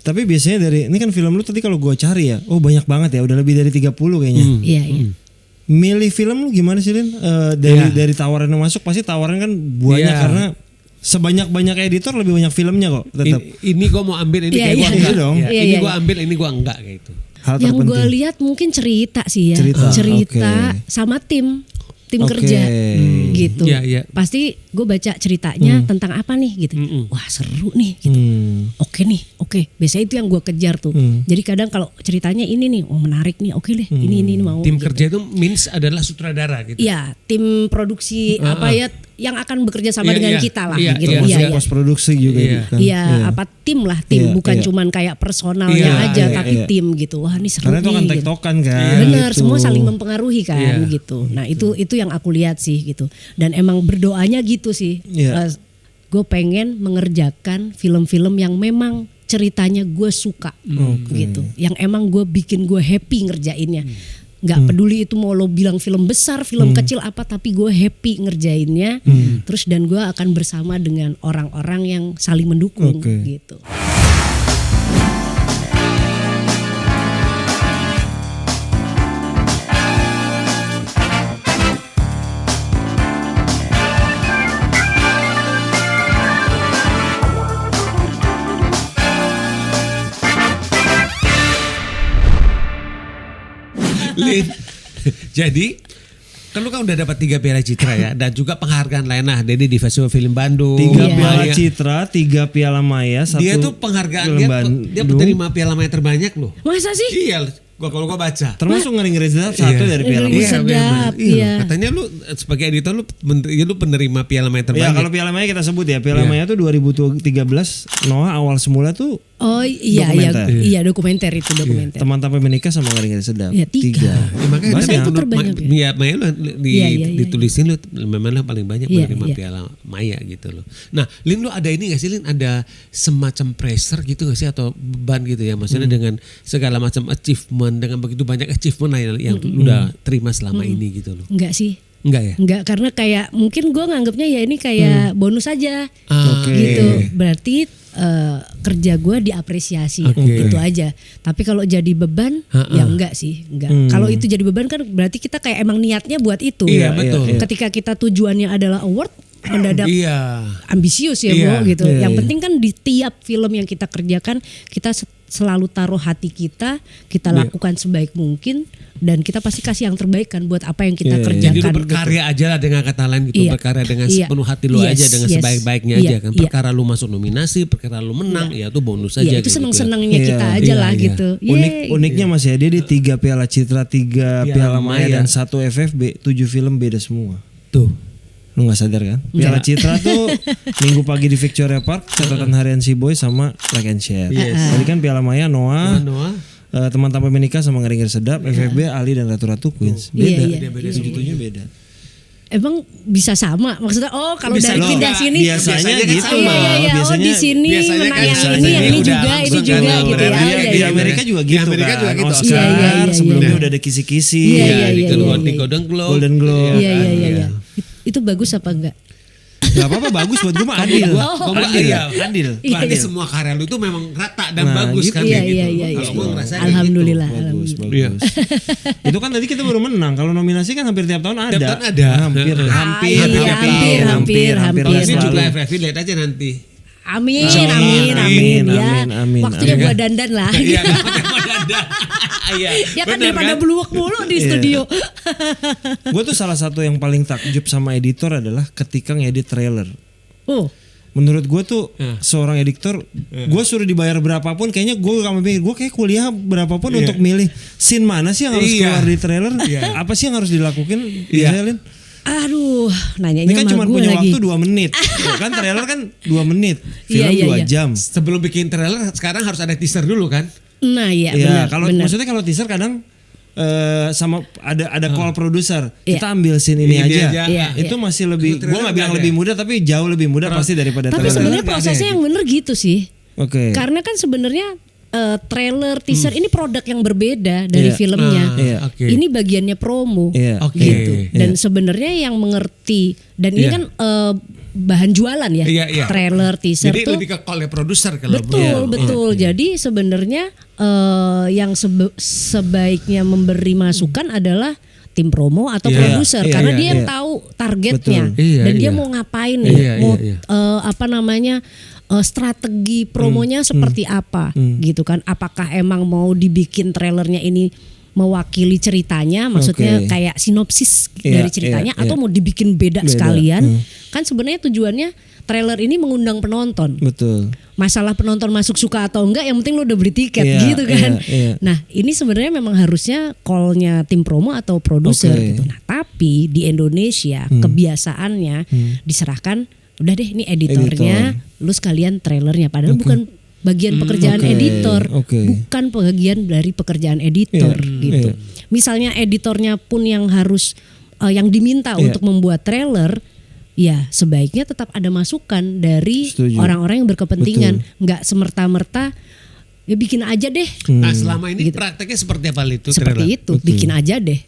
Tapi biasanya ini kan film lu tadi kalau gue cari ya, banyak banget ya, udah lebih dari 30 kayaknya. Iya. Milih film lu gimana sih Lin? Dari tawaran yang masuk pasti tawaran kan banyak karena sebanyak-banyak editor lebih banyak filmnya kok tetap. Ini gue mau ambil ini kayak gue enggak dong. Ini gue ambil ini gue enggak kayak itu. Hal yang terpenting. gue lihat mungkin cerita sih ya. Cerita sama tim kerja gitu. Pasti gue baca ceritanya tentang apa nih gitu. Wah seru nih gitu. Oke. Biasanya itu yang gue kejar tuh. Jadi kadang kalau ceritanya ini nih, menarik nih, oke deh. Ini mau. Tim gitu. kerja itu means adalah sutradara gitu. Iya, tim produksi apa ya yang akan bekerja sama dengan kita lah gitu. Iya. Pos produksi juga kan. Iya, apa tim lah, bukan cuman kayak personalnya aja tapi tim gitu. Wah, ini seru karena nih. Karena itu kan tektokan kan. Bener, gitu. semua saling mempengaruhi kan gitu. Nah, itu yang aku lihat sih gitu. Dan emang berdoanya gitu sih. Gue pengen mengerjakan film-film yang memang ceritanya gue suka gitu. Yang emang gue bikin gue happy ngerjainnya. Gak peduli itu mau lo bilang film besar, film kecil apa, tapi gue happy ngerjainnya. Terus dan gue akan bersama dengan orang-orang yang saling mendukung gitu. Lin, jadi kan lu kan udah dapat 3 Piala Citra ya, dan juga penghargaan lainnya dari di Festival Film Bandung. 3 Piala Citra, 3 Piala Maya, 1 dia tuh penghargaan dia penerima Piala Maya terbanyak loh. Masa sih? Iya, kalau gua baca. Termasuk ngeri-ngeri sedap satu dari Piala Maya. Sedap. Iya. Katanya lu sebagai editor lu penerima Piala Maya terbanyak. Ya kalau Piala Maya kita sebut ya, Piala Maya tuh 2013 Noah awal semula tuh dokumenter itu. Teman tanpa menikah sama ngeri-ngeri sedap. Ya, 3. Makanya masa itu terbanyak ya? Maya lu ditulisin lu memang lu paling banyak menerima Piala Maya gitu loh. Nah, Lin lu ada ini gak sih Lin, ada semacam pressure gitu gak sih atau beban gitu ya, maksudnya dengan segala macam achievement, dengan begitu banyak achievement yang lu udah terima selama ini gitu loh. Enggak sih. Enggak ya? Enggak, karena kayak mungkin gue nganggapnya ya ini kayak bonus aja gitu. Berarti kerja gue diapresiasi gitu aja. Tapi kalau jadi beban ya enggak sih, enggak. Kalau itu jadi beban kan berarti kita kayak emang niatnya buat itu. Iya, betul. Ketika kita tujuannya adalah award, mendadak ambisius ya Bro gitu. Yang penting kan di tiap film yang kita kerjakan kita selalu taruh hati kita lakukan sebaik mungkin, dan kita pasti kasih yang terbaik kan buat apa yang kita kerjakan. Jadi lu berkarya aja lah, dengan kata lain gitu, berkarya dengan sepenuh hati lu aja, dengan sebaik-baiknya aja kan. Perkara lu masuk nominasi, perkara lu menang, ya itu bonus aja. Itu seneng-senengnya kita aja lah gitu. Uniknya Mas ya, dia di 3 Piala Citra, 3 Piala Maya dan 1 FFB, 7 film beda semua. Tuh. Lu gak sadar kan? Piala Citra tuh Minggu pagi di Victoria Park, catatan harian si Boy sama Like and Share. Tadi kan Piala Maya Noah. Teman tanpa menikah sama ngeri-ngeri sedap, FFB Ali dan Ratu-Ratu Queens. Beda. 7-7 beda. Emang bisa sama maksudnya? Kalau dari pindah sini biasanya gitu biasanya di sini menang yang ini juga gitu ya. Di Amerika juga gitu kan. Oscar sebelumnya udah ada kisi-kisi. Di Golden Globe. Iya. Itu bagus apa enggak? Gak apa-apa, bagus buat gue mah adil. Adil. Berarti semua karya lu itu memang rata dan bagus kan. Iya. Alhamdulillah. Bagus. Itu kan tadi kita baru menang. Kalau nominasi kan hampir tiap tahun ada. Tiap tahun ada. Hampir. Ini juga FFV lihat aja nanti. Amin. Waktunya buat dandan lah. Iya, buat dandan. Ya kan daripada bluwek mulu di studio. Gue tuh salah satu yang paling takjub sama editor adalah ketika ngedit trailer. Menurut gue tuh seorang editor, gue suruh dibayar berapapun, kayaknya gue gak mikir, gue kayak kuliah berapapun untuk milih scene mana sih yang harus keluar di trailer, apa sih yang harus dilakukan, Lin? Aduh, nanyanya ini kan cuma punya lagi. waktu 2 menit. Kan trailer kan 2 menit, film 2 jam. Sebelum bikin trailer sekarang harus ada teaser dulu kan? Nah benar. Maksudnya kalau teaser kadang sama ada call produser, kita ambil scene ini aja. Itu masih lebih, gue nggak bilang lebih mudah, tapi jauh lebih mudah pasti daripada trailer. Tapi sebenarnya prosesnya yang bener gitu sih. Karena kan sebenarnya trailer, teaser ini produk yang berbeda dari filmnya. Ini bagiannya promo gitu. Dan sebenarnya yang mengerti, dan ini kan bahan jualan ya. Trailer, teaser jadi tuh. Jadi lebih ke call produser kalau. Betul. Jadi sebenarnya yang sebaiknya memberi masukan adalah tim promo atau produser karena dia yang tahu targetnya dan dia mau ngapain nih, strategi promonya seperti apa gitu kan. Apakah emang mau dibikin trailernya ini mewakili ceritanya, maksudnya kayak sinopsis dari ceritanya atau mau dibikin beda sekalian. Kan sebenarnya tujuannya trailer ini mengundang penonton. Betul. Masalah penonton masuk suka atau enggak, yang penting lo udah beli tiket gitu kan. Nah ini sebenarnya memang harusnya call-nya tim promo atau produser gitu. Nah tapi di Indonesia kebiasaannya diserahkan, udah deh ini editornya, lu sekalian trailernya. Padahal bukan bagian pekerjaan editor, bukan bagian dari pekerjaan editor gitu. Misalnya editornya pun yang harus yang diminta untuk membuat trailer, ya sebaiknya tetap ada masukan dari orang-orang yang berkepentingan, nggak semerta-merta ya bikin aja deh. Nah selama ini prakteknya seperti apa itu? Seperti itu, bikin aja deh.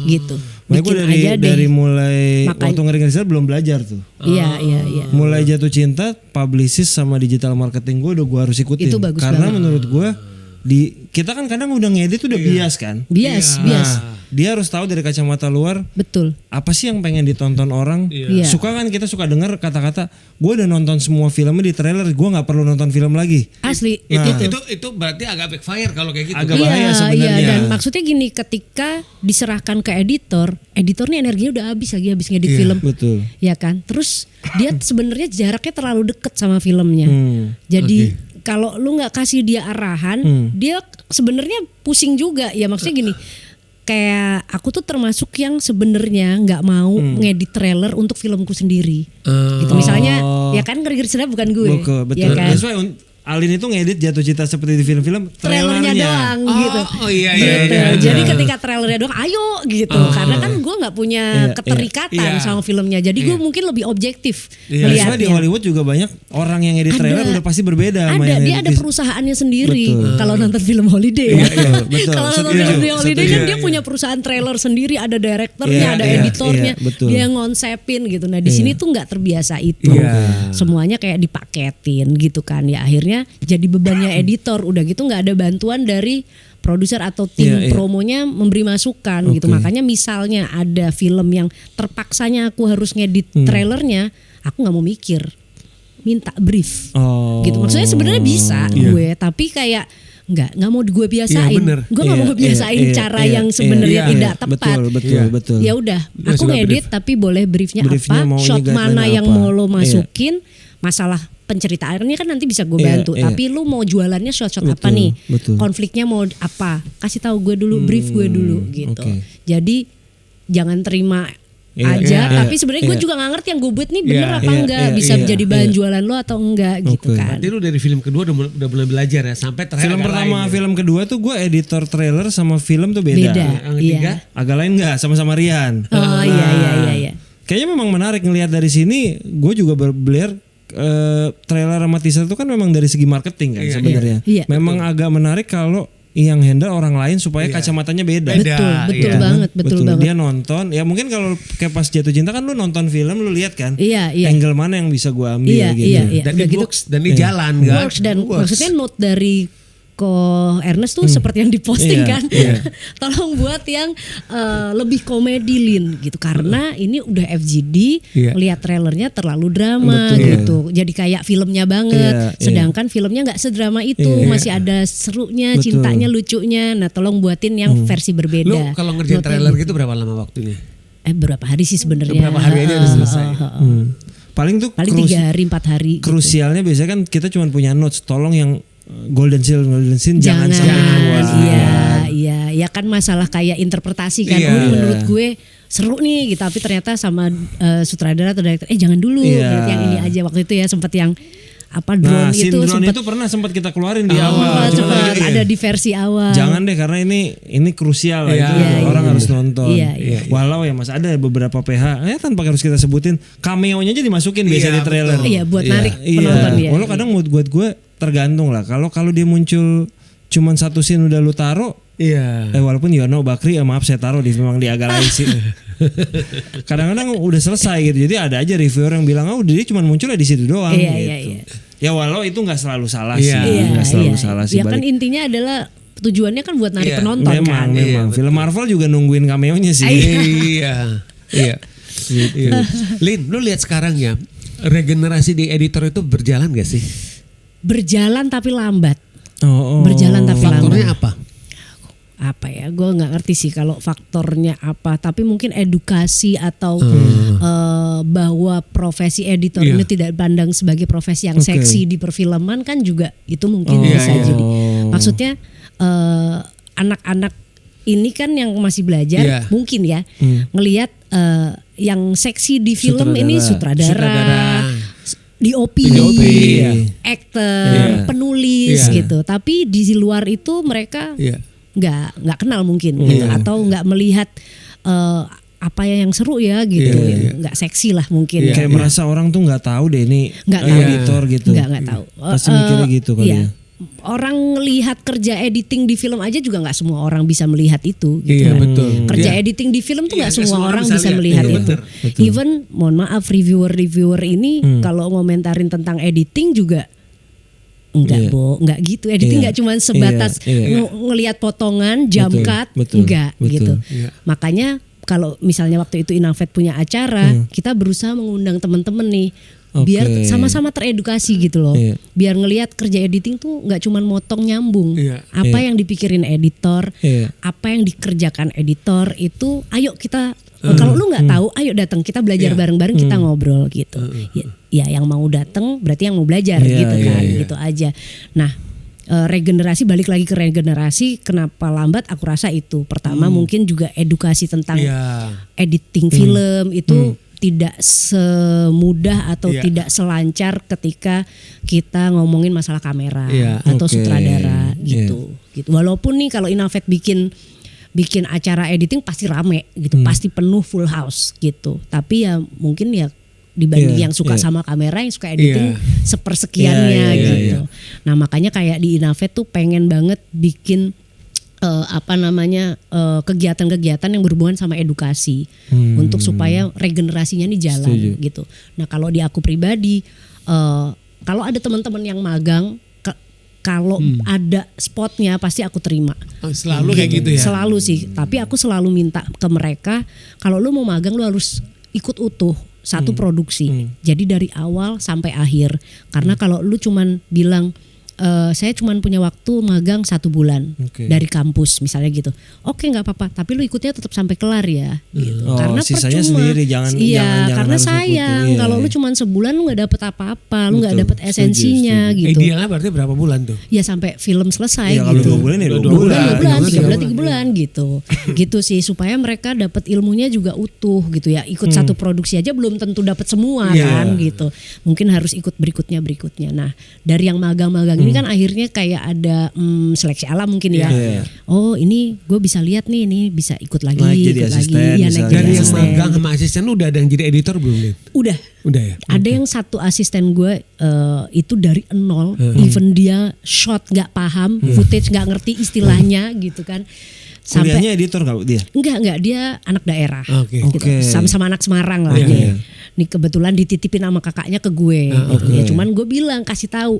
Gitu. Bikin aja deh. Dari mulai waktu ngeri-ngeri belum belajar tuh. Iya. Mulai jatuh cinta, publicist sama digital marketing gue harus ikutin. Itu bagus karena banget. menurut gue kita kan kadang udah ngedit udah bias kan. Bias. Dia harus tahu dari kacamata luar. Betul. Apa sih yang pengen ditonton orang? Suka kan kita suka dengar kata-kata, gue udah nonton semua filmnya di trailer, gue nggak perlu nonton film lagi. Asli. Nah, itu berarti agak backfire kalau kayak gitu. Agak bahaya sebenarnya. Iya, dan maksudnya gini, ketika diserahkan ke editornya energinya udah habis ngedit film. Betul. Ya kan? Terus dia sebenarnya jaraknya terlalu deket sama filmnya. Jadi kalau lu nggak kasih dia arahan, dia sebenarnya pusing juga. Ya maksudnya gini, kayak aku tuh termasuk yang sebenarnya nggak mau ngedit trailer untuk filmku sendiri. Gitu misalnya, ya kan Ngeri-Ngeri Sedap bukan gue. Betul. Ya kan? That's why Alin itu ngedit Jatuh Cinta seperti di film-film trailernya doang gitu. Iya. Jadi ketika trailernya doang, ayo gitu. Karena kan gue nggak punya keterikatan sama filmnya. Jadi gue mungkin lebih objektif melihatnya. Di Hollywood juga banyak orang yang ngedit trailer udah pasti berbeda. Dia ada perusahaannya sendiri. Kalau nonton film holiday Kalau nonton film holiday kan dia punya perusahaan trailer sendiri, ada direkturnya, ada editornya, dia ngonsepin gitu. Nah di sini tuh nggak terbiasa itu. Semuanya kayak dipaketin gitu kan. Ya akhirnya jadi bebannya editor, udah gitu nggak ada bantuan dari produser atau tim promonya memberi masukan gitu. Makanya misalnya ada film yang terpaksanya aku harus ngedit trailernya, aku nggak mau mikir, minta brief gitu. Maksudnya sebenarnya bisa gue, tapi kayak nggak mau gue biasain. Gue nggak mau biasain cara yang sebenarnya tidak tepat. Betul. Ya udah, aku ngedit tapi boleh briefnya apa, shot mana yang mau lo masukin, masalah penceritaannya kan nanti bisa gue bantu. Tapi lu mau jualannya shot-shot apa nih? Konfliknya mau apa? Kasih tahu gue dulu, brief gue dulu gitu. Jadi jangan terima aja, tapi sebenarnya gue juga nggak ngerti yang gue buat nih bener apa enggak, bisa jadi bahan jualan lo atau enggak gitu kan. Jadi lu dari film kedua udah mulai belajar ya, sampai terakhir film pertama film kedua tuh gue editor trailer sama film tuh beda. Yang ketiga agak lain nggak, sama-sama Rian. Iya. Kayaknya memang menarik ngelihat dari sini. Gue juga belajar trailer sama teaser itu kan memang dari segi marketing kan sebenarnya. Memang agak menarik kalau yang handle orang lain supaya kacamatanya beda. Betul banget. Dia nonton, ya mungkin kalau kayak pas Jatuh Cinta kan lu nonton film lu lihat kan, angle mana yang bisa gue ambil gitu. Dan it works, dan ini jalan kan. Works, dan maksudnya note dari Ko Ernest tuh seperti yang diposting kan. Tolong buat yang lebih komedi Lin gitu, karena ini udah FGD, lihat trailernya terlalu drama gitu. Jadi kayak filmnya banget, sedangkan filmnya nggak sedrama itu, masih ada serunya, cintanya, lucunya. Nah, tolong buatin yang versi berbeda. Lu kalau ngerjain trailer gitu berapa lama waktunya? Berapa hari sih sebenarnya? Berapa hari aja udah selesai. Paling 3 hari 4 hari. Krusialnya biasanya kan kita cuma punya notes, tolong yang golden scene jangan sampai keluar. Iya, ya kan masalah kayak interpretasi kan. Menurut gue seru nih gitu, tapi ternyata sama sutradara atau director jangan dulu, berarti yang ini aja. Waktu itu ya sempat yang drone itu pernah sempat kita keluarin di awal. Ada di versi awal. Jangan deh, karena ini krusial orang harus nonton. Walau ya Mas ada beberapa PH tanpa harus kita sebutin, cameo-nya aja dimasukin biasa di trailer. Buat narik penonton. Walau kadang buat gue tergantung lah. Kalau dia muncul cuman satu scene udah lu taruh. Iya. Walaupun Yono Bakri maaf saya taruh memang di agak lain sih. Kadang-kadang udah selesai gitu. Jadi ada aja reviewer yang bilang dia cuma muncul di situ doang gitu. Iya. Ya walau itu nggak selalu salah sih. Nggak selalu salah sih. Ya kan intinya adalah tujuannya kan buat narik penonton kan. Memang. Film Marvel juga nungguin cameo-nya sih. Iya. Lin, lu lihat sekarang ya, regenerasi di editor itu berjalan gak sih? Berjalan tapi lambat. Berjalan tapi lambat. Faktornya apa ya, gue nggak ngerti sih kalau faktornya apa, tapi mungkin edukasi atau bahwa profesi editor ini tidak dipandang sebagai profesi yang seksi di perfilman kan juga itu mungkin bisa jadi. Maksudnya anak-anak ini kan yang masih belajar mungkin ya ngelihat yang seksi di film ini sutradara. DOP, aktor, penulis gitu. Tapi di luar itu mereka nggak kenal mungkin gitu, atau nggak melihat apa yang seru ya gitu, nggak seksi lah mungkin. Kayak merasa orang tuh nggak tahu deh ini editor gitu. Nggak tahu. Pasti mikirnya gitu kali ya. Orang melihat kerja editing di film aja juga nggak semua orang bisa melihat itu gitu kan. Betul. Kerja editing di film tuh nggak semua orang bisa melihat itu. Betul. Even mohon maaf reviewer ini kalau ngomentarin tentang editing juga enggak gitu. Editing nggak cuma sebatas ngelihat potongan, jump cut, enggak gitu. Makanya kalau misalnya waktu itu Inavet punya acara, kita berusaha mengundang teman-teman nih. Biar sama-sama teredukasi gitu loh. Biar ngelihat kerja editing tuh nggak cuman motong nyambung. Apa yang dipikirin editor, apa yang dikerjakan editor itu, ayo kita kalau lu nggak tahu, ayo datang kita belajar bareng-bareng, kita ngobrol gitu. Ya yang mau datang berarti yang mau belajar gitu kan, gitu aja. Nah, regenerasi, balik lagi ke regenerasi, kenapa lambat? Aku rasa itu pertama mungkin juga edukasi tentang editing film itu tidak semudah atau tidak selancar ketika kita ngomongin masalah kamera atau sutradara gitu. Walaupun nih kalau Inavet bikin acara editing pasti rame gitu, pasti penuh full house gitu. Tapi ya mungkin ya dibanding yang suka sama kamera, yang suka editing sepersekiannya gitu. Nah makanya kayak di Inavet tuh pengen banget bikin kegiatan-kegiatan yang berhubungan sama edukasi untuk supaya regenerasinya nih jalan gitu. Nah kalau di aku pribadi, kalau ada teman-teman yang magang, kalau ada spotnya pasti aku terima. Selalu kayak gitu ya? Selalu sih, tapi aku selalu minta ke mereka, kalau lu mau magang lu harus ikut utuh satu produksi. Jadi dari awal sampai akhir. Karena kalau lu cuman bilang saya cuma punya waktu magang 1 bulan dari kampus misalnya gitu. Oke nggak apa-apa, tapi lu ikutnya tetap sampai kelar ya. Gitu. Karena sisanya percuma. Sendiri, jangan karena sayang kalau lu cuma sebulan lu nggak dapet apa-apa, lu nggak dapet esensinya gitu. Idealnya berarti berapa bulan tuh? Ya sampai film selesai gitu. Kalau 2 bulan ya 2 bulan, 3 bulan gitu. Gitu sih supaya mereka dapat ilmunya juga utuh gitu ya. Ikut satu produksi aja belum tentu dapat semua kan gitu. Mungkin harus ikut berikutnya. Nah dari yang magang-magang ini kan akhirnya kayak ada seleksi alam mungkin ya. Oh ini gue bisa lihat nih, ini bisa ikut lagi. Naik jadi asisten. Dari yang magang sama asisten udah ada yang jadi editor belum nih? Udah ya. Ada yang satu asisten gue itu dari nol, even dia shot nggak paham, footage nggak ngerti istilahnya gitu kan. Kuliahnya editor gak dia? Enggak, dia anak daerah. Gitu. Sama-sama anak Semarang lah dia. Nih kebetulan dititipin sama kakaknya ke gue. Ya, cuman gue bilang kasih tahu.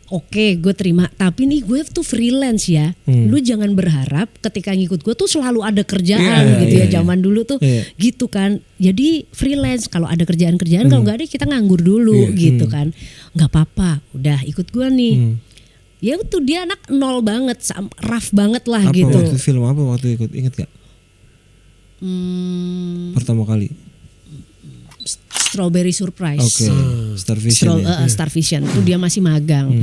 Oke, gue terima. Tapi nih gue tuh freelance ya. Lu jangan berharap ketika ngikut gue tuh selalu ada kerjaan gitu ya. Zaman dulu tuh gitu kan. Jadi freelance, kalau ada kerjaan-kerjaan, kalau nggak ada kita nganggur dulu gitu kan. Nggak apa-apa, udah ikut gue nih. Ya tuh dia anak nol banget, rough banget lah apa, gitu. Waktu film apa waktu ikut, inget gak? Pertama kali. Strawberry Surprise. Star Vision. Star Vision itu dia masih magang.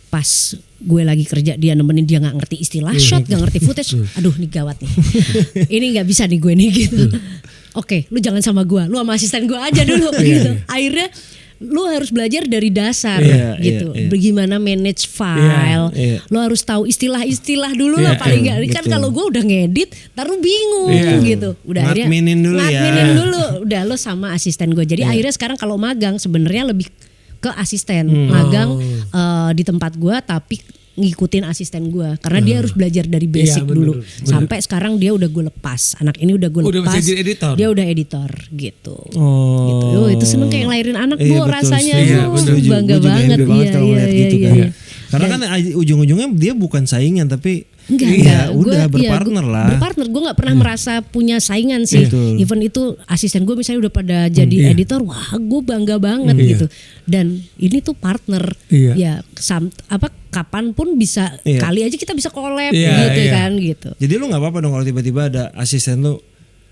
Pas gue lagi kerja dia nemenin, dia nggak ngerti istilah shot, nggak ngerti footage. Aduh nih gawat nih. Ini nggak bisa nih gue nih gitu. Oke, lu jangan sama gue, lu sama asisten gue aja dulu gitu. Akhirnya lu harus belajar dari dasar gitu. Bagaimana manage file. Lu harus tahu istilah-istilah dulu lah paling enggak. Kan kalau gue udah ngedit, taruh bingung gitu. Udah akhirnya ngadminin dulu. Udah lu sama asisten gue. Jadi akhirnya sekarang kalau magang sebenarnya lebih ke asisten. Magang di tempat gue tapi ngikutin asisten gue karena dia harus belajar dari basic dulu. Sampai sekarang dia udah gue lepas. Anak ini udah gue lepas. Dia udah editor gitu. Gitu. Itu seneng kayak ngelahirin anak Bu rasanya. Bangga banget. Iya. Karena kan ujung-ujungnya dia bukan saingan tapi Enggak, udah berpartner lah. Berpartner, gue nggak pernah merasa punya saingan sih. Even itu asisten gue misalnya udah pada jadi editor, wah gue bangga banget gitu. Dan ini tuh partner, kapanpun bisa, kali aja kita bisa collab gitu kan gitu. Jadi lu nggak apa-apa dong kalau tiba-tiba ada asisten lu,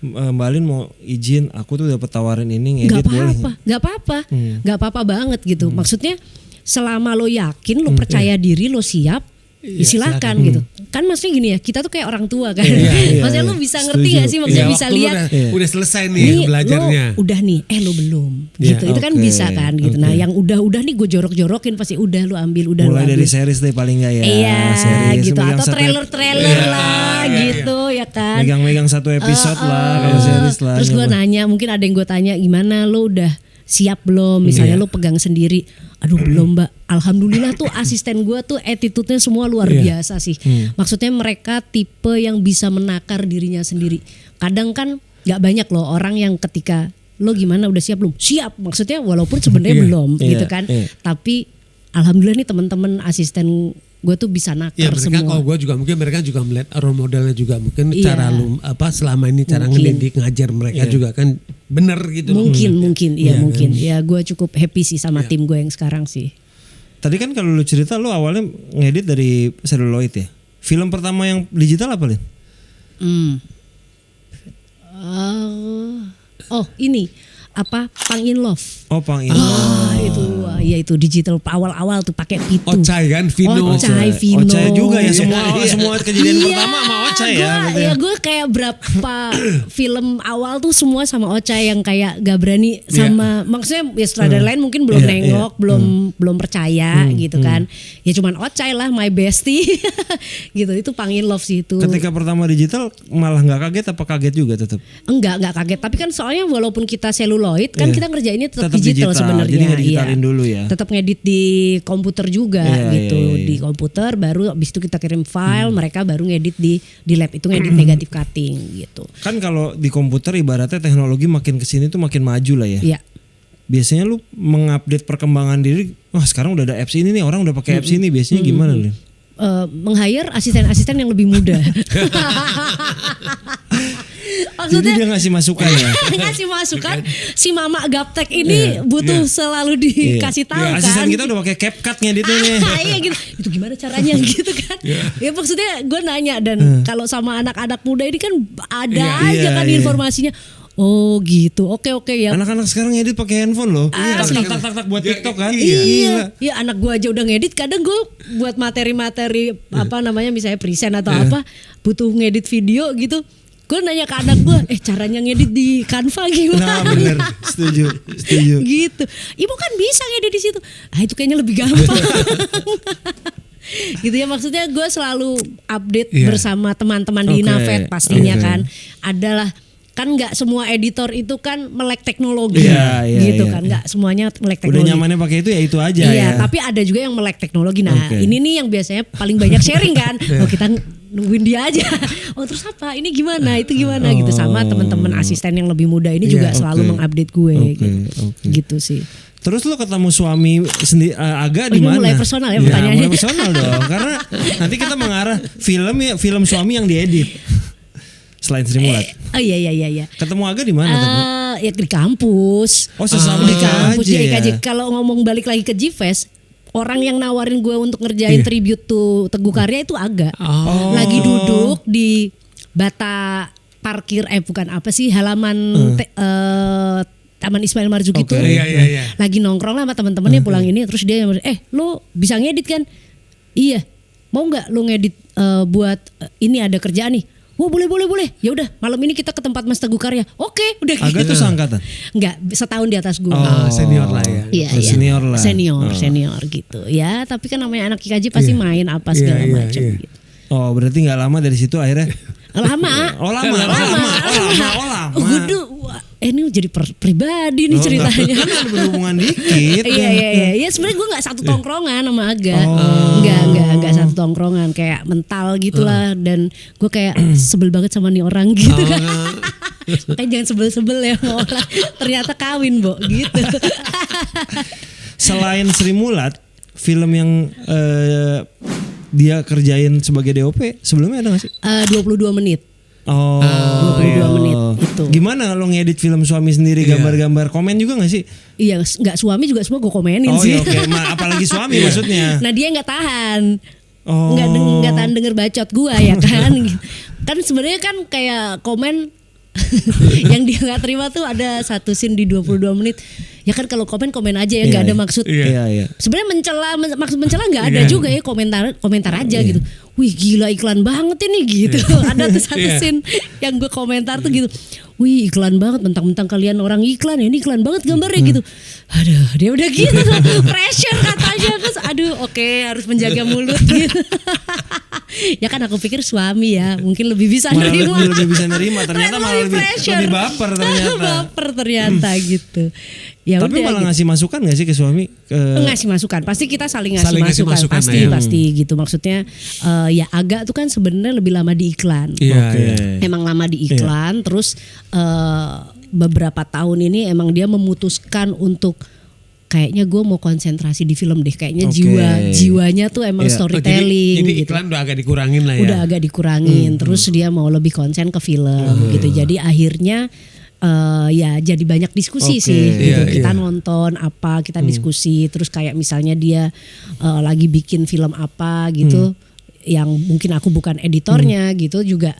Mbak Alin mau izin, aku tuh dapat tawarin ini ngedit boleh? Nggak apa-apa banget gitu. Maksudnya selama lo yakin, lo percaya diri, lo siap. Silakan gitu. Kan maksudnya gini ya, kita tuh kayak orang tua kan. Maksudnya lu bisa ngerti gak sih, maksudnya bisa lihat udah selesai nih belajarnya. Lo udah nih, lo belum gitu. Itu kan bisa kan gitu. Nah, yang udah nih gue jorok-jorokin pasti udah lu ambil, udah mulai lu ambil. dari series deh paling enggak ya. Iya, series, gitu atau trailer lah gitu ya kan. Megang-megang satu episode lah kalau series lah. Terus gue nanya, mungkin ada yang gue tanya gimana lo udah siap belum? Misalnya lo pegang sendiri. Aduh belum Mbak. Alhamdulillah tuh asisten gue tuh attitude-nya semua luar biasa sih. Maksudnya mereka tipe yang bisa menakar dirinya sendiri. Kadang kan gak banyak loh orang yang ketika lo gimana udah siap belum? Siap maksudnya walaupun sebenarnya belum gitu kan. Tapi alhamdulillah nih teman-teman asisten gue tuh bisa nakar semua. Kalau gue juga mungkin mereka juga melihat role modelnya juga mungkin cara lu selama ini cara ngedidik ngajar mereka juga kan bener gitu. Mungkin ya gue cukup happy sih sama tim gue yang sekarang sih. Tadi kan kalau lu cerita lu awalnya ngedit dari Celluloid ya. Film pertama yang digital apa Lin? Ini Pang in Love. Pang in Love. Itu digital awal-awal tuh pakai Pitu. Ocai kan, Vino. Ocai juga ya semua kejadian pertama sama Ocai ya. Iya, gue kayak berapa film awal tuh semua sama Ocai yang kayak gak berani sama maksudnya ya sutradara lain mungkin belum nengok, belum percaya gitu kan. Ya cuman Ocai lah my bestie. gitu. Itu Pang in Love sih itu. Ketika pertama digital malah nggak kaget apa kaget juga tetap? Enggak kaget, tapi kan soalnya walaupun kita Celluloid kan kita ngerjainnya tetap digital sebenarnya. Jadi nggak digitalin dulu ya. Tetap ngedit di komputer juga gitu. Di komputer baru abis itu kita kirim file, mereka baru ngedit di lab itu ngedit negative cutting gitu. Kan kalau di komputer ibaratnya teknologi makin kesini tuh makin maju lah ya. Iya. Biasanya lu mengupdate perkembangan diri, sekarang udah ada apps ini nih, orang udah pakai apps ini, biasanya gimana Lin? Meng-hire asisten-asisten yang lebih muda. Maksudnya, jadi dia ngasih masukan ya? Ngasih masukan, si Mama Gaptek ini butuh selalu dikasih tahu kan. Asisten kita udah pakai CapCut ngeditnya. Iya gitu. Itu gimana caranya gitu kan. Ya maksudnya gue nanya dan kalau sama anak-anak muda ini kan ada aja kan informasinya. Oh gitu, oke ya. Anak-anak sekarang ngedit pakai handphone loh. Tak buat TikTok kan. Iya, anak gue aja udah ngedit. Kadang gue buat materi-materi misalnya present atau apa, butuh ngedit video gitu. Gue nanya ke anak gue, caranya ngedit di Canva gimana? Nah bener, setuju. Gitu, ibu kan bisa ngedit di situ. Itu kayaknya lebih gampang. Gitu ya, maksudnya gue selalu update bersama teman-teman di Navet pastinya kan. Adalah kan nggak semua editor itu kan melek teknologi gitu kan, nggak semuanya melek teknologi. Udah nyamannya pakai itu ya itu aja. Iya, tapi ada juga yang melek teknologi. Nah ini nih yang biasanya paling banyak sharing kan. Kita nungguin dia aja. Terus apa? Ini gimana? Itu gimana? Gitu sama teman-teman asisten yang lebih muda ini juga selalu mengupdate gue. Gitu sih. Terus lo ketemu suami sendiri agak di mana? Mulai personal ya pertanyaannya. Mulai personal dong, karena nanti kita mengarah film suami yang diedit. Selain Sri Mulat. Iya. Ketemu Aga di mana? Ya di kampus. Sesama di kampus aja. Di IKJ. Kalau ngomong balik lagi ke G-Fest, orang yang nawarin gue untuk ngerjain tribute to Teguh Karya itu Aga. Lagi duduk di bata parkir halaman Taman Ismail Marzuki itu. Lagi nongkrong lah sama teman-temannya pulang ini, terus dia lo bisa ngedit kan? Iya. Mau nggak lo ngedit buat ini ada kerjaan nih? Wah boleh. Ya udah malam ini kita ke tempat Mas Teguh Karya. Oke, udah gitu. Agak tuh seangkatan? Enggak, setahun di atas gue. Senior lah ya. Iya. Senior gitu. Ya, tapi kan namanya anak IKJ pasti main apa segala macam gitu. Berarti nggak lama dari situ akhirnya? Lama. Lama. ini jadi pribadi nih ceritanya. Kan ada berhubungan dikit. Iya. Sebenarnya gue nggak satu tongkrongan sama Aga. Nggak satu tongkrongan, kayak mental gitulah. Dan gue kayak sebel banget sama nih orang gitu kan. Makanya jangan sebel-sebel ya sama orang. Ternyata kawin, Bo, gitu. Selain Sri Mulat, film yang dia kerjain sebagai DOP sebelumnya ada gak sih? 22 menit. 22 menit itu. Gimana lo ngedit film suami sendiri, gambar-gambar, komen juga gak sih? Iya, nggak suami juga semua gue komenin sih. Oh iya, oke. Apalagi suami maksudnya. Nah dia nggak tahan, nggak tahan denger bacot gue ya kan. Kan sebenarnya kan kayak komen yang dia nggak terima tuh ada satu scene di 22 menit. Ya kan kalau komen aja ya, nggak ada maksud. Iya. Sebenarnya maksud mencela nggak ada juga ya, komentar aja gitu. Wih gila iklan banget ini gitu. Ada tuh satu scene yang gue komentar tuh gitu. Wih iklan banget, mentang-mentang kalian orang iklan ya, ini iklan banget gambarnya gitu. Aduh dia udah gitu tuh, pressure katanya. Terus aduh oke, harus menjaga mulut gitu. Ya kan aku pikir suami ya mungkin lebih bisa nerima. Lebih bisa nerima, ternyata malah lebih baper ternyata. Baper ternyata gitu. Ya tapi malah ngasih masukan gak sih ke suami? Ngasih masukan, pasti kita saling ngasih masukan. Pasti gitu. Maksudnya ya Aga tuh kan sebenarnya lebih lama di iklan. Emang lama di iklan, terus beberapa tahun ini emang dia memutuskan untuk kayaknya gue mau konsentrasi di film deh. Kayaknya jiwanya tuh emang storytelling. Jadi iklan udah agak dikurangin lah ya. Udah agak dikurangin. Terus dia mau lebih konsen ke film gitu. Jadi akhirnya ya jadi banyak diskusi sih gitu. Kita nonton apa, kita diskusi. Terus kayak misalnya dia lagi bikin film apa gitu, yang mungkin aku bukan editornya gitu, juga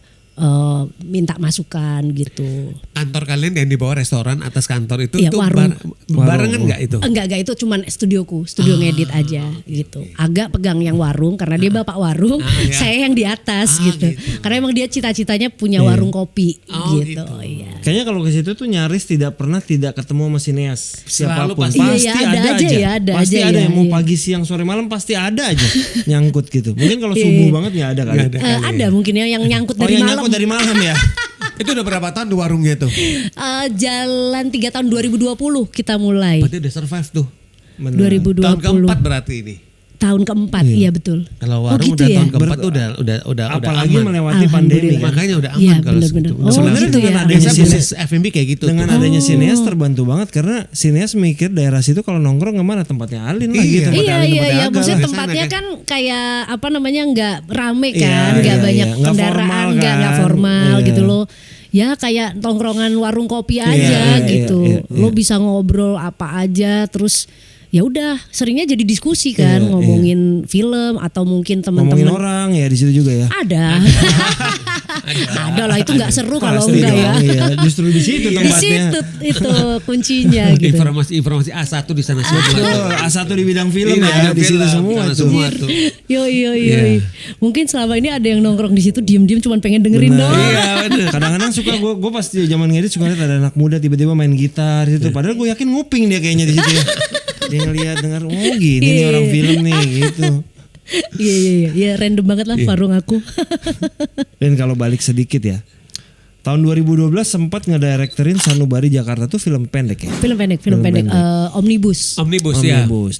minta masukan gitu. Kantor kalian yang di bawah restoran atas kantor itu tuh warung. Barengan nggak itu? Enggak itu cuman studio ngedit aja gitu. Agak pegang yang warung karena dia bapak warung, saya yang di atas gitu. Karena emang dia cita-citanya punya warung kopi gitu. Iya. Kayaknya kalau ke situ tuh nyaris tidak pernah tidak ketemu sama sineas siapapun. Pasti ada aja. Pasti ada yang mau pagi siang sore malam pasti ada aja nyangkut gitu. Mungkin kalau subuh banget nggak ada kali. Ada mungkin ya yang nyangkut dari malam. Dari malam ya. Itu udah berapa tahun di warungnya tuh? Jalan 3 tahun 2020 kita mulai. Berarti udah survive tuh. 2020. Tahun keempat berarti ini. Tahun keempat, iya betul. Kalau warung gitu udah ya? tahun keempat tuh udah apalagi aman. melewati pandemi. Makanya udah aman ya, kalau bener-bener. Sebenarnya gitu dengan ya. adanya bisnis F&B kayak gitu. Dengan adanya sineas terbantu banget karena sineas mikir daerah situ kalau nongkrong kemana, tempatnya Alin lah gitu. Iya. Maksudnya tempatnya kan kayak apa namanya nggak rame kan, nggak banyak kendaraan, nggak formal gitu loh. Ya kayak tongkrongan warung kopi aja gitu. Lo bisa ngobrol apa aja, terus ya udah seringnya jadi diskusi kan, ngomongin film atau mungkin teman-teman. Ngomongin orang ya di situ juga ya. Ada lah, itu nggak seru kalau enggak ya. Iya, justru di situ tempatnya. Di situ itu kuncinya gitu. Informasi A1 di sana semua. A1 di bidang film ya, di situ semua tuh. Yo. Mungkin selama ini ada yang nongkrong di situ diem-diem cuma pengen dengerin doang. Iya, bener. Kadang-kadang suka gue pas zaman ngedit suka lihat ada anak muda tiba-tiba main gitar di situ. Padahal gue yakin nguping dia kayaknya di situ ya. Dia ngeliat dengar gini nih orang film nih gitu. Iya random banget lah warung aku. Dan kalau balik sedikit ya, tahun 2012 sempat ngedirektorin Sanubari Jakarta tuh film pendek ya. Film pendek. Omnibus ya. 2011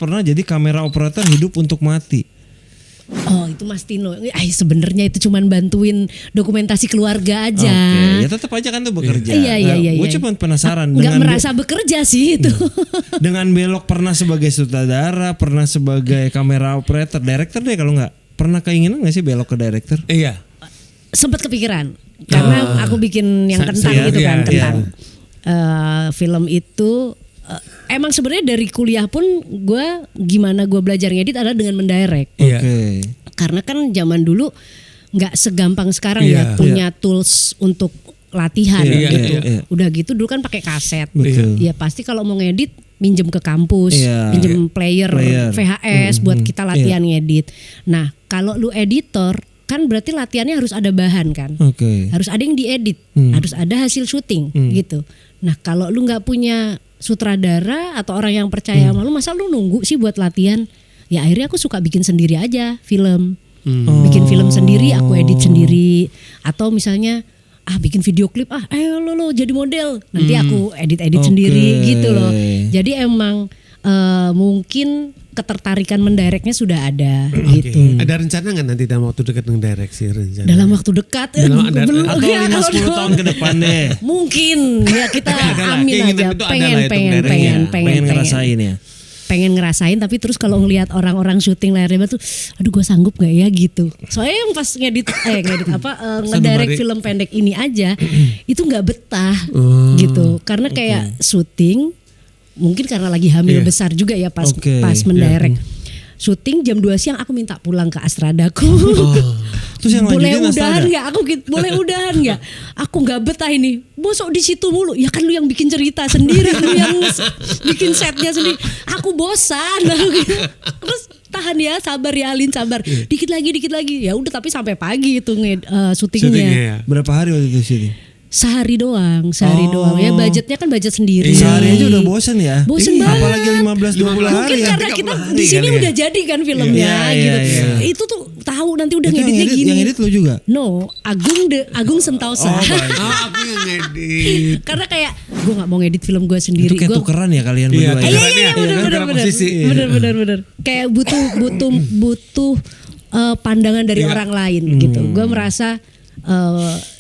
pernah jadi kamera operator Hidup Untuk Mati. Oh itu Mas Tino. Sebenarnya itu cuman bantuin dokumentasi keluarga aja. Ya tetap aja kan tuh bekerja. Iya. Gue cuma penasaran. Nggak merasa bekerja sih itu. Dengan belok pernah sebagai sutradara, pernah sebagai kamera operator, director deh kalau nggak. Pernah keinginan nggak sih belok ke director? Iya. Sempet kepikiran. Karena aku bikin yang kentang gitu kan, kentang. Film itu emang sebenarnya dari kuliah pun gimana gue belajar ngedit adalah dengan mendirect. Karena kan zaman dulu nggak segampang sekarang ya punya tools untuk latihan gitu. Udah gitu dulu kan pakai kaset. Ya pasti kalau mau ngedit minjem ke kampus, minjem player VHS buat kita latihan ngedit. Nah kalau lu editor kan berarti latihannya harus ada bahan kan, harus ada yang diedit, harus ada hasil syuting gitu. Nah kalau lu nggak punya sutradara atau orang yang percaya sama lu, masa lu nunggu sih buat latihan? Ya akhirnya aku suka bikin sendiri aja film. Bikin film sendiri, aku edit sendiri. Atau misalnya bikin video klip lo jadi model, nanti aku edit sendiri gitu loh. Jadi emang mungkin ketertarikan mendirectnya sudah ada gitu. Ada rencana nggak nanti dalam waktu dekat mendirect sih rencana? Dalam waktu dekat belum, atau 5-10 tahun ke depan deh. Mungkin ya kita amin aja. Pengen ngerasain ya. Pengen ngerasain, tapi terus kalau ngelihat orang-orang syuting layar lebar tuh, aduh gue sanggup gak ya gitu. Soalnya yang pas ngedirect film pendek ini aja itu nggak betah gitu, karena kayak syuting mungkin karena lagi hamil besar juga ya pas mendirect. Syuting jam 2 siang aku minta pulang ke Astradaku. Terus yang boleh udahan nggak? Boleh udahan nggak? Aku nggak betah ini. Bosok di situ mulu. Ya kan lu yang bikin cerita sendiri, lu yang bikin setnya sendiri. Aku bosan. Terus tahan ya, sabar ya Alin, sabar. Dikit lagi. Ya udah, tapi sampai pagi itu syutingnya. Berapa hari waktu itu syuting? Sehari doang. Ya budgetnya kan budget sendiri. Sehari aja udah bosen ya. Bosen banget. Apalagi 15-20 hari. Mungkin karena kita di sini udah jadi kan filmnya gitu. Itu tuh tahu nanti udah ngeditnya gini. Yang edit lu juga? No, Agung Sentausa. Aku yang ngedit. Karena kayak gue nggak mau ngedit film gue sendiri. Itu kayak tukeran ya kalian berdua. Bener. Kayak butuh pandangan dari orang lain gitu. Gue merasa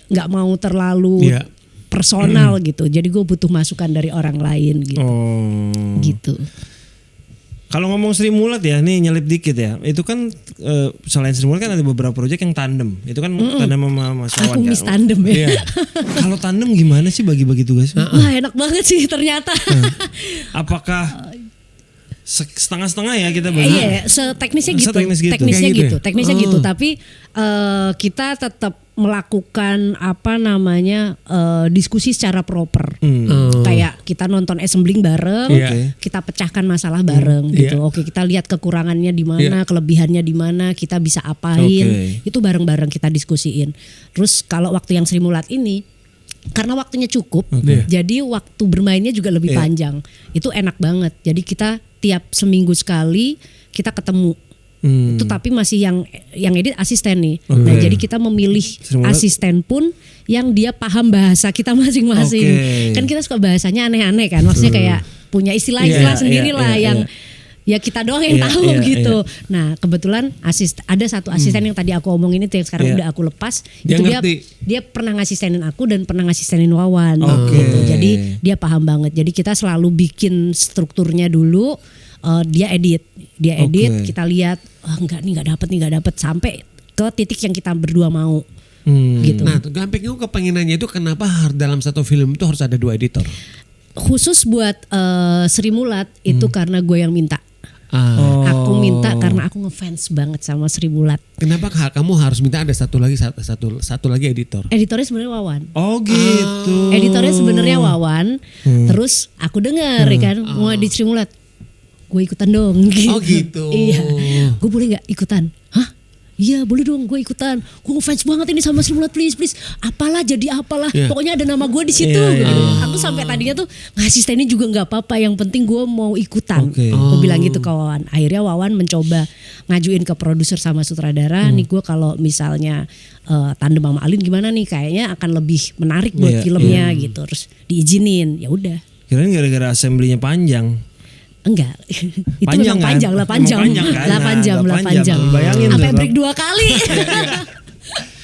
nggak mau terlalu personal gitu, jadi gue butuh masukan dari orang lain gitu. Gitu. Kalau ngomong Sri Mulat ya, nih nyelip dikit ya, itu kan selain Sri Mulat kan ada beberapa proyek yang tandem, itu kan tandem sama Mas Wawan. Aku miss tandem ya. Kalau tandem gimana sih bagi-bagi tugas? Wah enak banget sih ternyata. Apakah setengah-setengah ya kita bagi? Iya, teknisnya gitu. Tapi kita tetap melakukan diskusi secara proper. Kayak kita nonton assembling bareng, kita pecahkan masalah bareng gitu. Oke, kita lihat kekurangannya di mana, kelebihannya di mana, kita bisa apain. Itu bareng-bareng kita diskusiin. Terus kalau waktu yang Sri Mulat ini, karena waktunya cukup, jadi waktu bermainnya juga lebih panjang. Itu enak banget. Jadi kita tiap seminggu sekali kita ketemu. Itu tapi masih yang edit asisten nih. Nah jadi kita memilih asisten pun yang dia paham bahasa kita masing-masing. Kan kita suka bahasanya aneh-aneh kan. Maksudnya kayak punya istilah-istilah sendiri lah yang ya kita doang yang tahu gitu. Nah kebetulan ada satu asisten yang tadi aku omongin itu yang sekarang udah aku lepas. Dia pernah ngasistenin aku dan pernah ngasistenin Wawan gitu. Jadi dia paham banget. Jadi kita selalu bikin strukturnya dulu. Dia edit, kita lihat nggak dapet sampai ke titik yang kita berdua mau. Gitu. Nah, gampangnya kepengenannya itu kenapa dalam satu film itu harus ada 2 editor? Khusus buat Sri Mulat itu karena gue yang minta. Aku minta karena aku ngefans banget sama Sri Mulat. Kenapa kamu harus minta ada satu lagi editor? Editornya sebenarnya Wawan. Oh gitu. Editornya sebenarnya Wawan. Terus aku dengar kan mau di Sri Mulat. Gue ikutan dong gitu. Oh gitu. Iya. Gue boleh gak ikutan? Hah? Iya boleh dong, gue ikutan. Gue ngefans banget ini sama Sri Mulat, please. Apalah jadi apalah. Pokoknya ada nama gue di situ. Gitu. Aku sampai tadinya tuh ngasistenin juga nggak apa-apa. Yang penting gue mau ikutan. Gue bilang gitu ke Wawan. Akhirnya Wawan mencoba ngajuin ke produser sama sutradara. Nih gue kalau misalnya tandem sama Alin gimana nih? Kayaknya akan lebih menarik buat filmnya gitu. Terus diizinin. Ya udah. Kirain gara-gara assembly-nya panjang. Enggak, itu panjang memang kan? 8 jam. Bayangin sampai break 2 kali.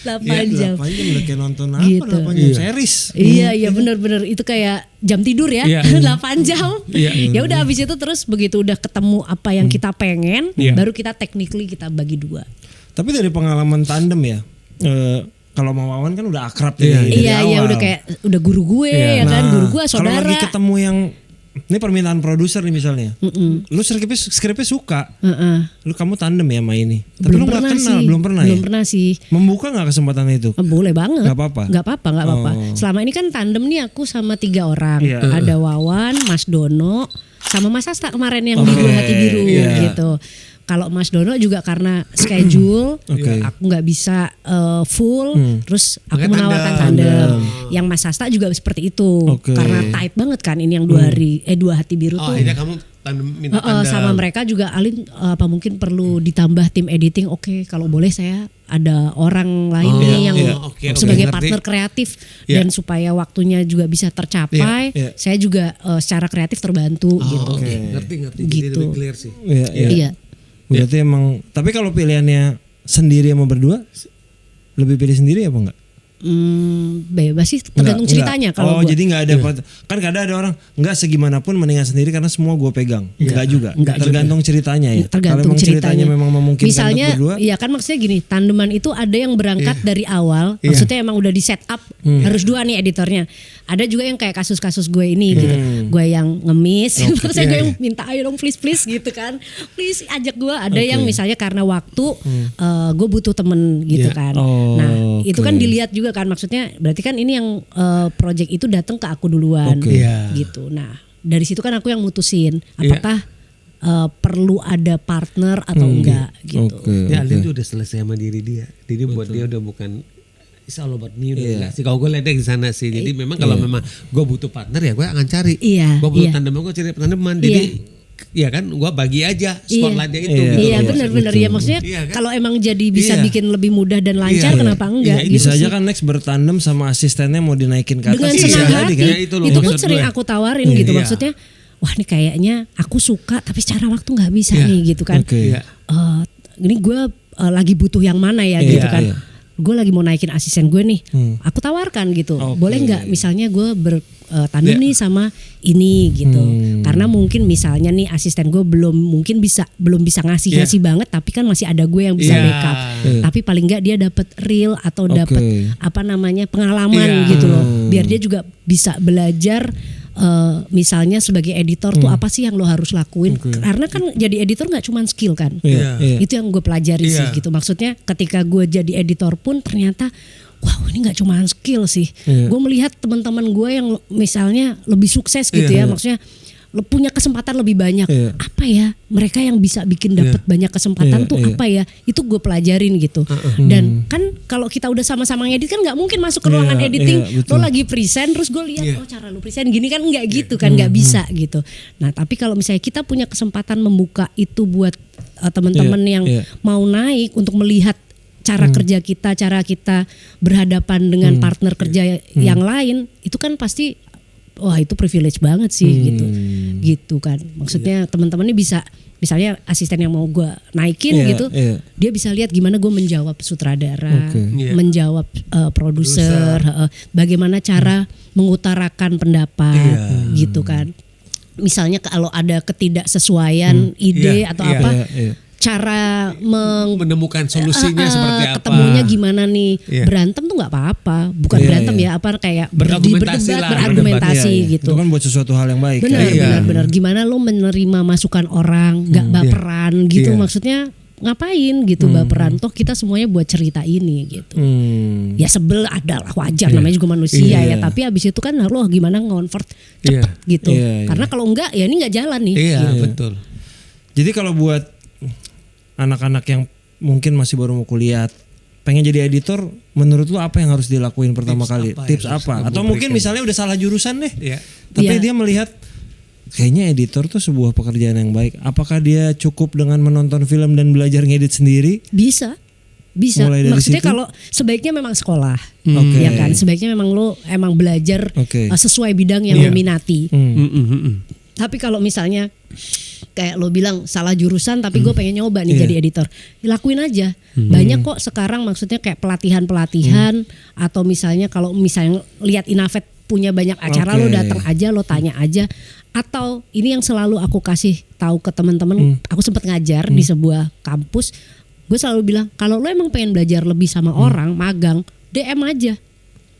8 jam. 8 jam udah kayak nonton apa? Gitu. 8 jam series. Iya benar-benar itu kayak jam tidur ya. 8 jam. Ya udah habis itu terus begitu udah ketemu apa yang kita pengen, baru kita technically kita bagi 2. Tapi dari pengalaman tandem ya. Kalau mau Wawan kan udah akrab dari awal. Iya udah kayak udah guru gue ya kan, guru gue saudara. Kalau lagi ketemu yang ini permintaan produser nih misalnya, lu skripnya suka, lu kamu tandem ya sama ini, tapi lu nggak kenal, belum pernah sih. Membuka nggak kesempatan itu? Boleh banget. Nggak apa-apa. Selama ini kan tandem nih aku sama 3 orang, ada Wawan, Mas Dono, sama Mas Asta kemarin yang di Dua Hati Biru gitu. kalau Mas Dono juga karena schedule, aku nggak bisa full, terus aku menawarkan tandem. Yang Mas Sasta juga seperti itu, karena tight banget kan ini yang 2 hati biru tuh. Akhirnya kamu minta tandem. Sama mereka juga, Alin apa mungkin perlu ditambah tim editing? Oke, kalau boleh saya ada orang lain nih yang sebagai partner kreatif dan supaya waktunya juga bisa tercapai, saya juga secara kreatif terbantu gitu. Ngerti gitu. Jadi lebih clear sih. Iya. Berarti emang, tapi kalau pilihannya sendiri sama berdua, lebih pilih sendiri apa enggak? Bebas sih, tergantung ceritanya. Kalau jadi nggak ada kan kadang ada orang nggak segimanapun mendingan sendiri karena semua gue pegang. Enggak juga. Tergantung ceritanya ya. Tergantung ceritanya memang memungkinkan misalnya, untuk berdua. Iya kan maksudnya gini, tandeman itu ada yang berangkat dari awal, maksudnya emang udah di set up harus 2 nih editornya. Ada juga yang kayak kasus-kasus gue ini gitu. Gue yang ngemis, terus gue yang minta ayo dong please gitu kan. Please ajak gue. Ada yang misalnya karena waktu gue butuh temen gitu kan. Nah, itu kan dilihat juga kan, maksudnya berarti kan ini yang project itu datang ke aku duluan gitu. Nah dari situ kan aku yang mutusin apakah perlu ada partner atau enggak gitu. Ya Alin tuh udah selesai sama diri dia. Jadi buat dia udah bukan it's all about me udah sih. Kalau gue lihat di sana sih. Jadi memang kalau memang gue butuh partner ya gue akan cari. Gue butuh tandeman, gue cari tandeman. Jadi ya kan gue bagi aja spotlightnya itu. Iya benar-benar ya, maksudnya kalau emang jadi bisa bikin lebih mudah dan lancar, kenapa enggak? Gitu bisa aja kan next bertandem sama asistennya mau dinaikin ke atas. Dengan senang hati. Itu pun sering aku tawarin gitu, maksudnya wah ini kayaknya aku suka tapi secara waktu nggak bisa nih gitu kan. Ini gue lagi butuh yang mana ya gitu kan. Gue lagi mau naikin asisten gue nih, aku tawarkan gitu, boleh nggak misalnya gue bertandem nih sama ini gitu, karena mungkin misalnya nih asisten gue belum bisa ngasih banget, tapi kan masih ada gue yang bisa backup, tapi paling nggak dia dapat real atau dapat pengalaman gitu loh, biar dia juga bisa belajar. Misalnya sebagai editor tuh apa sih yang lo harus lakuin, karena kan jadi editor nggak cuma skill kan, itu yang gue pelajari sih gitu. Maksudnya ketika gue jadi editor pun ternyata wow ini nggak cuma skill sih, gue melihat teman-teman gue yang misalnya lebih sukses gitu ya, maksudnya punya kesempatan lebih banyak, apa ya mereka yang bisa bikin dapat banyak kesempatan tuh apa ya, itu gue pelajarin gitu. Dan kan kalau kita udah sama-sama ngedit kan nggak mungkin masuk ke ruangan editing, lo lagi present terus gue lihat cara lo present gini kan nggak gitu kan, nggak bisa gitu. Nah tapi kalau misalnya kita punya kesempatan membuka itu buat teman-teman yang mau naik untuk melihat cara kerja kita, cara kita berhadapan dengan partner kerja yang lain, itu kan pasti wah itu privilege banget sih gitu kan. Maksudnya teman-teman ini bisa, misalnya asisten yang mau gue naikin gitu, dia bisa lihat gimana gue menjawab sutradara, menjawab produser, bagaimana cara mengutarakan pendapat gitu kan. Misalnya kalau ada ketidaksesuaian ide atau apa, cara menemukan solusinya seperti apa, ketemunya gimana nih, berantem tuh nggak apa-apa, bukan berantem ya, apa kayak berargumentasi gitu. Itu kan buat sesuatu hal yang baik. Benar. Gimana lo menerima masukan orang, nggak baperan gitu, maksudnya ngapain gitu baperan, toh kita semuanya buat cerita ini gitu. Ya sebel adalah wajar, namanya juga manusia ya, tapi abis itu kan lo gimana nge-convert cepet gitu, karena kalau enggak ya ini nggak jalan nih. Betul. Jadi kalau buat anak-anak yang mungkin masih baru mau kuliah, pengen jadi editor, menurut lu apa yang harus dilakuin pertama kali? Tips apa? Atau mungkin misalnya udah salah jurusan deh, tapi dia melihat kayaknya editor tuh sebuah pekerjaan yang baik. Apakah dia cukup dengan menonton film dan belajar ngedit sendiri? Bisa. Maksudnya kalau sebaiknya memang sekolah, ya kan. Sebaiknya memang lo emang belajar sesuai bidang yang lo minati. Tapi kalau misalnya kayak lo bilang salah jurusan tapi gue pengen nyoba nih jadi editor, lakuin aja. Banyak kok sekarang, maksudnya kayak pelatihan atau misalnya kalau misalnya lihat Inafet punya banyak acara, lo datang aja, lo tanya aja. Atau ini yang selalu aku kasih tahu ke teman-teman, aku sempat ngajar di sebuah kampus, gue selalu bilang kalau lo emang pengen belajar lebih sama orang, magang, DM aja.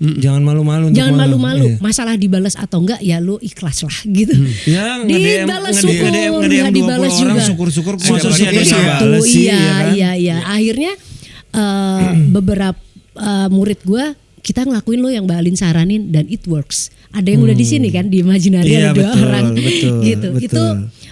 Jangan malu-malu. Masalah dibalas atau enggak ya lo ikhlas lah gitu. Ya dibalas syukur, nggak dibalas juga. Syukur-syukur satu. Iya. Akhirnya beberapa murid gue, kita ngelakuin lo yang Mbak Alin saranin dan it works. Ada yang udah di sini kan, di Imaginary ada 2 orang gitu. Betul. Itu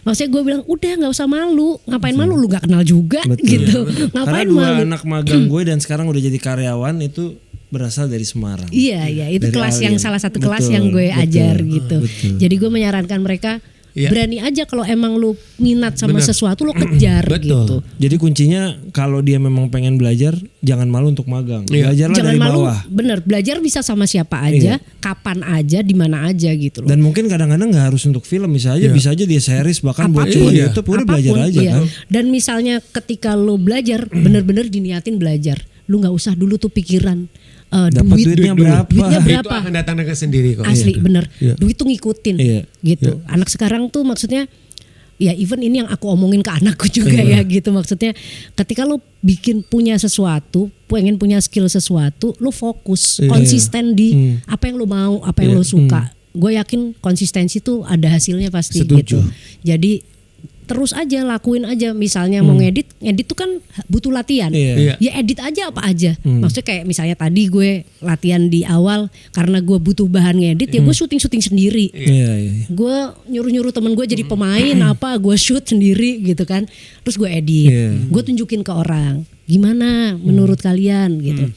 Maksudnya gue bilang udah nggak usah malu, ngapain malu, lu nggak kenal juga. Betul. Gitu. Ngapain karena 2 malu? anak magang gue dan sekarang udah jadi karyawan itu berasal dari Semarang. Iya itu dari kelas Alin. yang salah satu kelas yang gue ajar gitu. Betul. Jadi gue menyarankan mereka berani aja kalau emang lu minat sama sesuatu lu kejar gitu. Jadi kuncinya kalau dia memang pengen belajar jangan malu untuk magang. Belajarlah jangan dari malu, bawah. Bener, belajar bisa sama siapa aja, kapan aja, di mana aja gitu loh. Dan mungkin kadang-kadang nggak harus untuk film, bisa aja dia series bahkan buat cuma YouTube udah belajar aja kan. Dan misalnya ketika lu belajar bener-bener diniatin belajar, lu nggak usah dulu tuh pikiran duitnya berapa? Itu akan datang dengan sendiri kok. Asli bener. Duit tuh ngikutin gitu. Iya. Anak sekarang tuh maksudnya ya even ini yang aku omongin ke anakku juga ya gitu. Maksudnya ketika lu punya sesuatu, pengen punya skill sesuatu, lu fokus, konsisten di apa yang lu mau, apa yang lu suka. Gue yakin konsistensi tuh ada hasilnya pasti. Setuju. Gitu. Jadi terus aja lakuin aja, misalnya mau ngedit tuh kan butuh latihan. Ya edit aja apa aja. Maksudnya kayak misalnya tadi gue latihan di awal karena gue butuh bahan ngedit ya gue syuting sendiri. Gue nyuruh temen gue jadi pemain apa, gue shoot sendiri gitu kan. Terus gue edit. Gue tunjukin ke orang gimana menurut kalian gitu.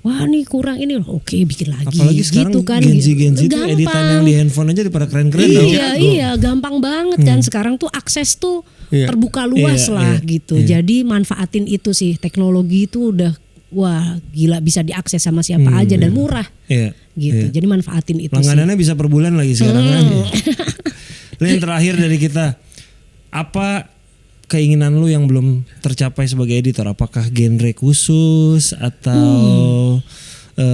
Wah nih kurang ini, oke bikin lagi. Apalagi sekarang gitu kan. Genzi itu editan yang di handphone aja pada keren-keren. Iya gampang banget kan. Sekarang tuh akses tuh terbuka luas lah gitu. Jadi manfaatin itu sih, teknologi itu udah wah gila, bisa diakses sama siapa aja dan murah gitu. Jadi manfaatin itu. Langganannya bisa per bulan lagi sekarang kan. Yang terakhir dari kita, apa keinginan lu yang belum tercapai sebagai editor? Apakah genre khusus atau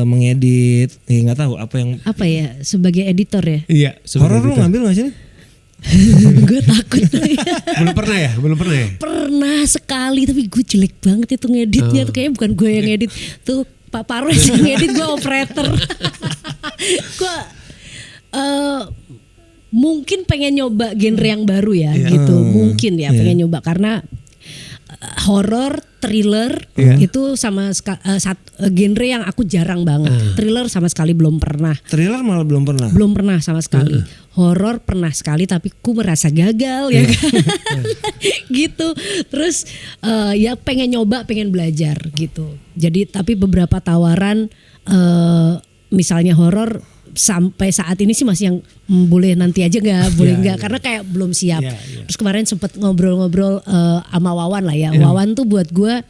mengedit? Nggak tahu apa ya sebagai editor ya. Iya. Horor lu ngambil nggak sih? Gue takut. Belum pernah ya? Pernah sekali, tapi gue jelek banget itu ngeditnya. Kayaknya bukan gue yang ngedit, tuh Pak Parwes yang ngedit, gue operator. Gue mungkin pengen nyoba genre yang baru ya gitu. Mungkin ya pengen nyoba karena horor, thriller itu sama genre yang aku jarang banget. Thriller sama sekali belum pernah. Thriller malah belum pernah. Belum pernah sama sekali. Horor pernah sekali tapi ku merasa gagal ya kan. Gitu. Terus ya pengen nyoba, pengen belajar gitu. Jadi tapi beberapa tawaran misalnya horor sampai saat ini sih masih yang boleh nanti aja nggak, boleh nggak, karena kayak belum siap. Terus kemarin sempet ngobrol-ngobrol sama Wawan lah ya. Wawan tuh buat gue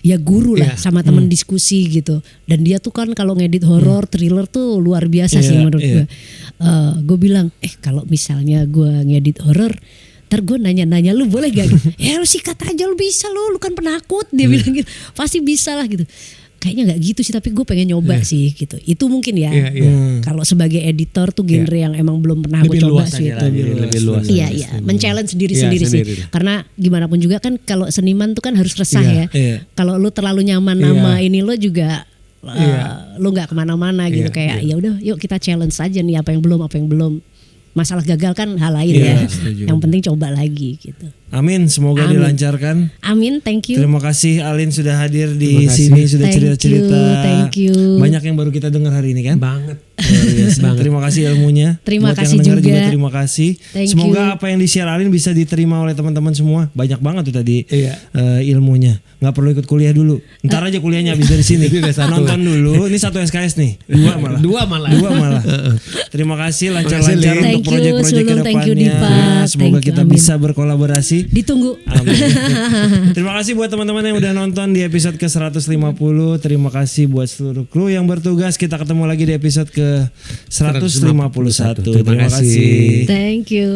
ya guru lah, sama temen diskusi gitu. Dan dia tuh kan kalau ngedit horor, thriller tuh luar biasa sih menurut gue. Gue bilang kalau misalnya gue ngedit horor, ntar gue nanya-nanya lu boleh gak? Ya lu sikat aja, lu bisa lu kan penakut. Dia bilang gitu, pasti bisa lah gitu. Kayaknya nggak gitu sih, tapi gue pengen nyoba sih gitu. Itu mungkin ya. Kalau sebagai editor tuh genre yang emang belum pernah gue coba sih itu. Lebih luas. Iya, men-challenge sendiri sih. Karena gimana pun juga kan kalau seniman tuh kan harus resah ya. Kalau lu terlalu nyaman sama ini lo juga lu nggak kemana-mana gitu. Kayak ya udah, yuk kita challenge aja nih apa yang belum. Masalah gagal kan hal lain ya. Setuju. Yang penting coba lagi gitu. Amin, semoga dilancarkan. Amin, thank you. Terima kasih Alin sudah hadir di sini, sudah cerita-cerita. Thank you. Banyak yang baru kita dengar hari ini kan? Banget. Terima kasih ilmunya. Terima Buat kasih yang juga. Terima kasih. Semoga apa yang di-share Alin bisa diterima oleh teman-teman semua. Banyak banget tuh tadi ilmunya. Nggak perlu ikut kuliah dulu. Ntar aja kuliahnya habis dari sini. Nonton dulu. Ini 1 SKS nih. 2 malah. Terima kasih, lancar-lancar untuk proyek-proyek kedepannya. Semoga kita bisa berkolaborasi. Ditunggu. Amin. Terima kasih buat teman-teman yang udah nonton di episode ke-150. Terima kasih buat seluruh kru yang bertugas. Kita ketemu lagi di episode ke-151. Terima kasih. Thank you.